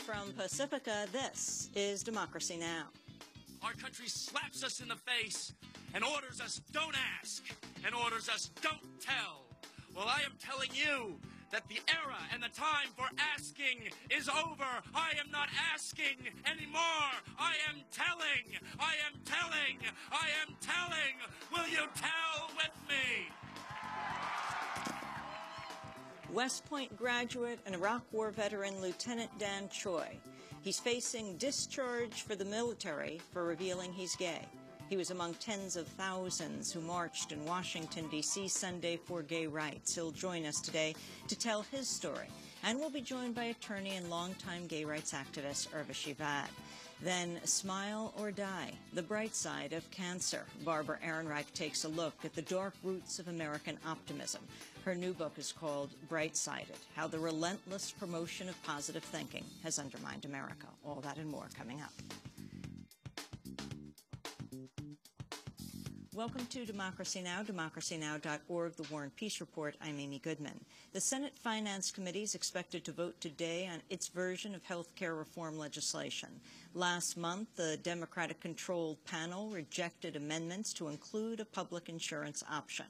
from Pacifica, this is Democracy Now! Our country slaps us in the face and orders us don't ask and orders us don't tell. Well, I am telling you that the era and the time for asking is over. I am not asking anymore. I am telling. I am telling. I am telling. Will you tell with me? West Point graduate and Iraq War veteran Lieutenant Dan Choi. He's facing discharge for the military for revealing he's gay. He was among tens of thousands who marched in Washington, D.C. Sunday for gay rights. He'll join us today to tell his story. And we'll be joined by attorney and longtime gay rights activist Urvashi Vaid. Then, Smile or Die, the bright side of cancer. Barbara Ehrenreich takes a look at the dark roots of American optimism. Her new book is called Bright-Sided, How the Relentless Promotion of Positive Thinking Has Undermined America. All that and more coming up. Welcome to Democracy Now!, democracynow.org, The War and Peace Report. I'm Amy Goodman. The Senate Finance Committee is expected to vote today on its version of health care reform legislation. Last month, the Democratic-controlled panel rejected amendments to include a public insurance option.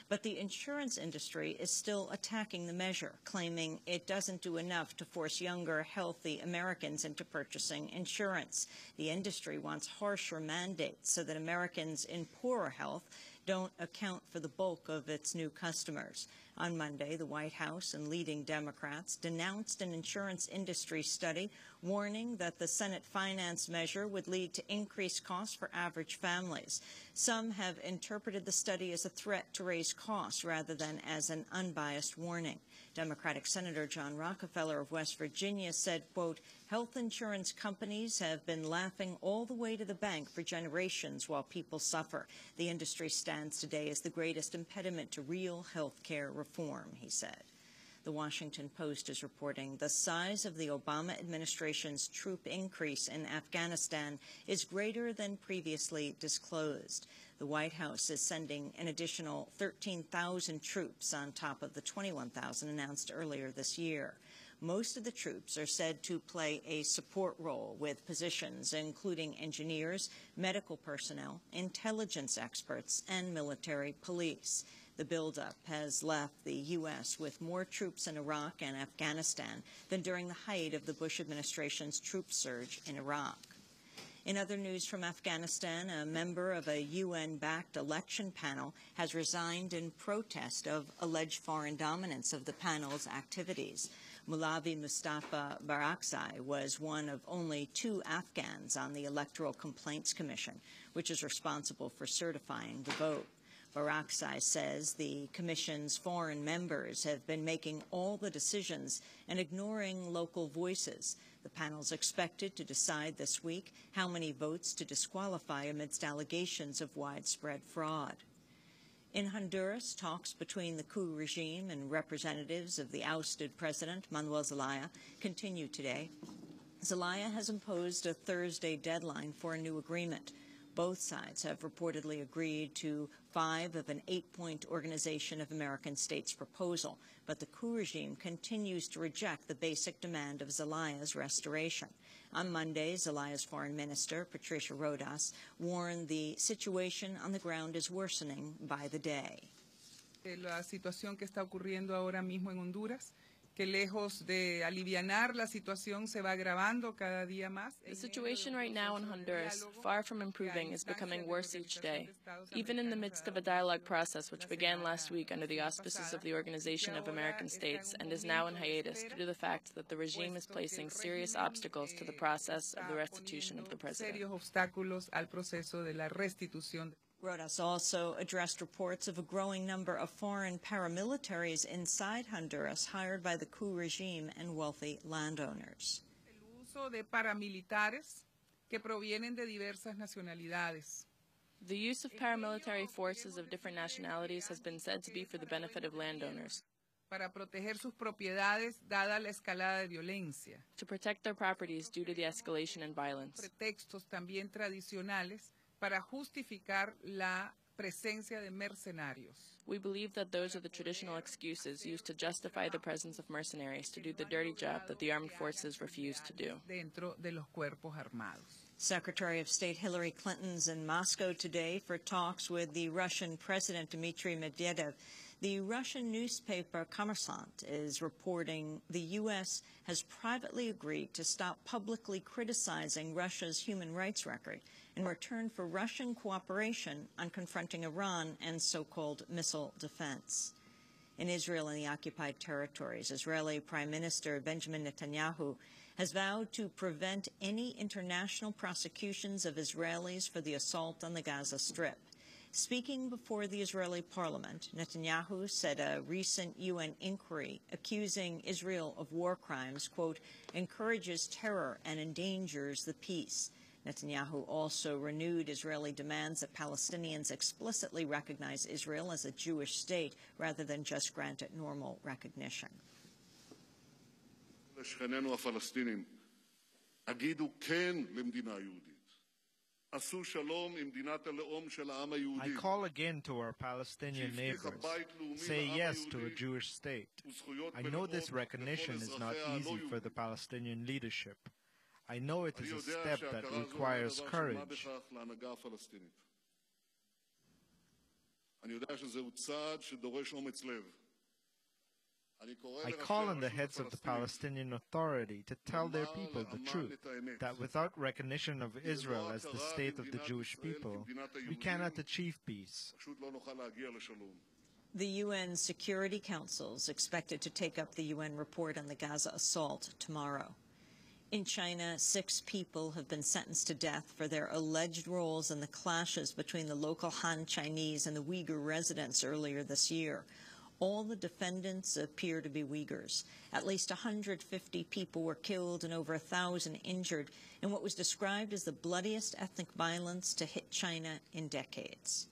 But the insurance industry is still attacking the measure, claiming it doesn't do enough to force younger, healthy Americans into purchasing insurance. The industry wants harsher mandates so that Americans in poorer health don't account for the bulk of its new customers. On Monday, the White House and leading Democrats denounced an insurance industry study warning that the Senate finance measure would lead to increased costs for average families. Some have interpreted the study as a threat to raise costs rather than as an unbiased warning. Democratic Senator John Rockefeller of West Virginia said, quote, "Health insurance companies have been laughing all the way to the bank for generations while people suffer. The industry stands today as the greatest impediment to real health care reform," he said. The Washington Post is reporting the size of the Obama administration's troop increase in Afghanistan is greater than previously disclosed. The White House is sending an additional 13,000 troops on top of the 21,000 announced earlier this year. Most of the troops are said to play a support role with positions including engineers, medical personnel, intelligence experts, and military police. The buildup has left the U.S. with more troops in Iraq and Afghanistan than during the height of the Bush administration's troop surge in Iraq. In other news from Afghanistan, a member of a UN-backed election panel has resigned in protest of alleged foreign dominance of the panel's activities. Mulavi Mustafa Barakzai was one of only 2 Afghans on the Electoral Complaints Commission, which is responsible for certifying the vote. Barakzai says the Commission's foreign members have been making all the decisions and ignoring local voices. The panel is expected to decide this week how many votes to disqualify amidst allegations of widespread fraud. In Honduras, talks between the coup regime and representatives of the ousted president, Manuel Zelaya, continue today. Zelaya has imposed a Thursday deadline for a new agreement. Both sides have reportedly agreed to 5 of an 8-point Organization of American States proposal, but the coup regime continues to reject the basic demand of Zelaya's restoration. On Monday, Zelaya's foreign minister, Patricia Rodas, warned the situation on the ground is worsening by the day. La situación que está ocurriendo ahora mismo en Honduras, que lejos de alivianar la situación se va agravando cada día más. The situation right now in Honduras, far from improving, is becoming worse each day. Even in the midst of a dialogue process which began last week under the auspices of the Organization of American States and is now in hiatus due to the fact that the regime is placing serious obstacles to the process of the restitution of the president. Serios obstáculos al proceso de la restitución. Rodas also addressed reports of a growing number of foreign paramilitaries inside Honduras hired by the coup regime and wealthy landowners. El uso de paramilitares que provienen de diversas nacionalidades. The use of paramilitary forces of different nationalities has been said to be for the benefit of landowners. Para proteger sus propiedades dada la escalada de violencia. To protect their properties due to the escalation in violence. Pretextos también tradicionales para justificar la presencia de mercenarios. We believe that those are the traditional excuses used to justify the presence of mercenaries to do the dirty job that the armed forces refuse to do. Dentro de los cuerpos armados. Secretary of State Hillary Clinton's in Moscow today for talks with the Russian President Dmitry Medvedev. The Russian newspaper Kommersant is reporting the U.S. has privately agreed to stop publicly criticizing Russia's human rights record in return for Russian cooperation on confronting Iran and so-called missile defense. In Israel and the occupied territories, Israeli Prime Minister Benjamin Netanyahu has vowed to prevent any international prosecutions of Israelis for the assault on the Gaza Strip. Speaking before the Israeli parliament, Netanyahu said a recent UN inquiry accusing Israel of war crimes, quote, encourages terror and endangers the peace. Netanyahu also renewed Israeli demands that Palestinians explicitly recognize Israel as a Jewish state rather than just grant it normal recognition. לשכנינו הפלסטינים, הגידו כן למדינה יהודית. עשו שלום עם מדינת הלאום של העם היהודי. I call again to our Palestinian neighbors, say yes to a Jewish state. I know this recognition is not easy for the Palestinian leadership. I know it is a step that requires courage. אני יודע שזהו צעד שדורש אומץ לב. I call on the heads of the Palestinian Authority to tell their people the truth, that without recognition of Israel as the state of the Jewish people, we cannot achieve peace. The UN Security Council is expected to take up the UN report on the Gaza assault tomorrow. In China, 6 people have been sentenced to death for their alleged roles in the clashes between the local Han Chinese and the Uyghur residents earlier this year. All the defendants appear to be Uyghurs. At least 150 people were killed and over 1,000 injured in what was described as the bloodiest ethnic violence to hit China in decades.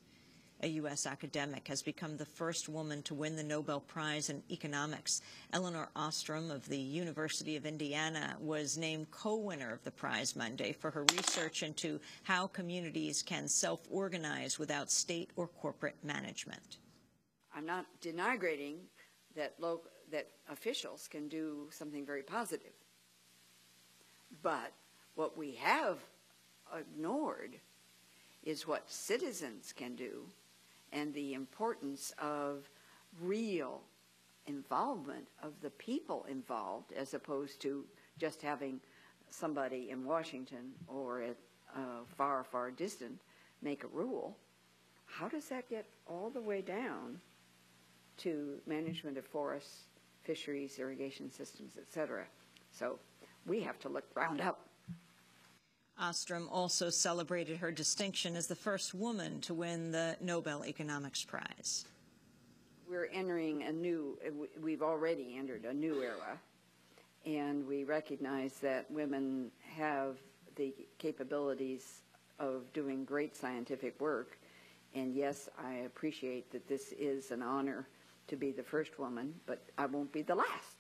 A U.S. academic has become the first woman to win the Nobel Prize in Economics. Eleanor Ostrom of the University of Indiana was named co-winner of the prize Monday for her research into how communities can self-organize without state or corporate management. I'm not denigrating that officials can do something very positive. But what we have ignored is what citizens can do and the importance of real involvement of the people involved as opposed to just having somebody in Washington or at far, far distant make a rule. How does that get all the way down to management of forests, fisheries, irrigation systems, etc.? So we have to look round up. Ostrom also celebrated her distinction as the first woman to win the Nobel Economics Prize. We're entering we've already entered a new era, and we recognize that women have the capabilities of doing great scientific work. And yes, I appreciate that this is an honor to be the first woman, but I won't be the last.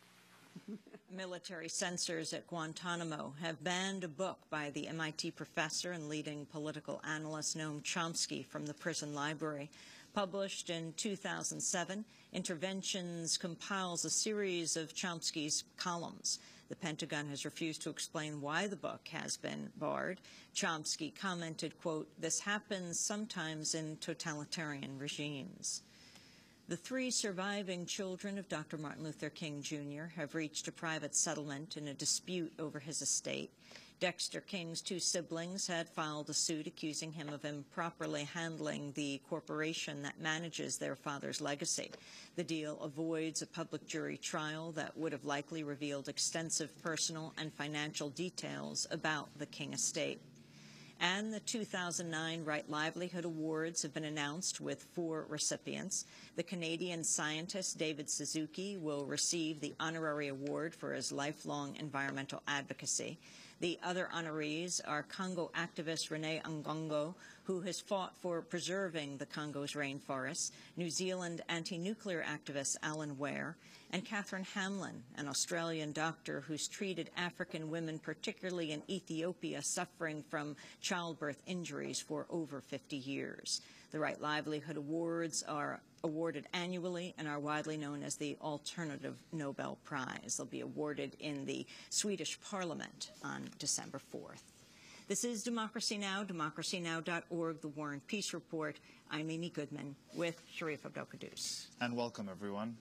Military censors at Guantanamo have banned a book by the MIT professor and leading political analyst Noam Chomsky from the prison library. Published in 2007, Interventions compiles a series of Chomsky's columns. The Pentagon has refused to explain why the book has been barred. Chomsky commented, quote, "This happens sometimes in totalitarian regimes." The 3 surviving children of Dr. Martin Luther King, Jr. have reached a private settlement in a dispute over his estate. Dexter King's 2 siblings had filed a suit accusing him of improperly handling the corporation that manages their father's legacy. The deal avoids a public jury trial that would have likely revealed extensive personal and financial details about the King estate. And the 2009 Right Livelihood Awards have been announced with 4 recipients. The Canadian scientist David Suzuki will receive the honorary award for his lifelong environmental advocacy. The other honorees are Congo activist Rene Ngongo, who has fought for preserving the Congo's rainforests, New Zealand anti-nuclear activist Alan Ware, and Catherine Hamlin, an Australian doctor who's treated African women, particularly in Ethiopia, suffering from childbirth injuries for over 50 years. The The Right Livelihood Awards are awarded annually and are widely known as the Alternative Nobel Prize. They'll be awarded in the Swedish Parliament on December 4th. This is Democracy Now!, democracynow.org, The War and Peace Report. I'm Amy Goodman with Sharif Abdel-Qaddous. And welcome, everyone.